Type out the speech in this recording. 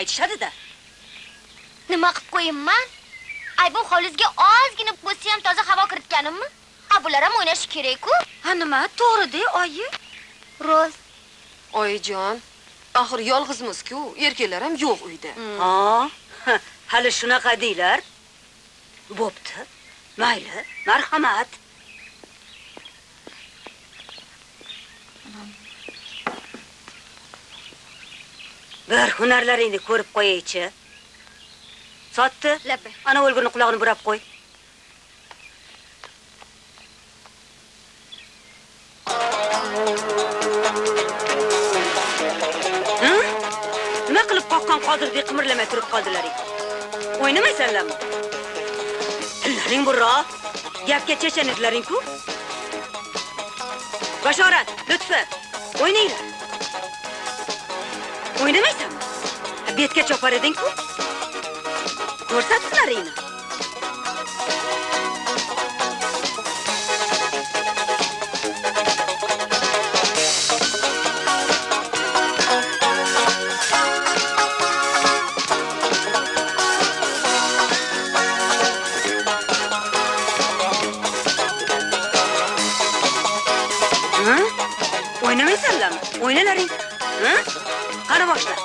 aytishadi-da. Nima qilib qo'yimman? Ay bu hovlizga ozgina bo'lsa ham toza havo kiritganimmi? Bular ham o'ynashi kerak-ku. Ha nima, to'g'ri-da, oyi. Roz. Oyijon, axir yolg'izmiz-ku, erkaklar ham yo'q uyda. Ha, hali shunaqa deylar. Bo'pti. Mayli, marhamat. Bir hunarlaringni ko'rib qo'yaychi. Sotdi? Lappa. Ana o'lgurni quloqni burab qo'y. Nima qilib qoqqan Qodirdek qimirlamay turib qoldiraring? O'ynamaysanlarmi? Tillaring burro. Gapga chechanidlaring-ku. Bashorat, Lutfi, o'ynanglar. O'ynamaysanmi? Betga chopar eding-ku. Ko'rsatlaringni. O'ynamaysanlarmi? O'ynalaring. Qara boshla.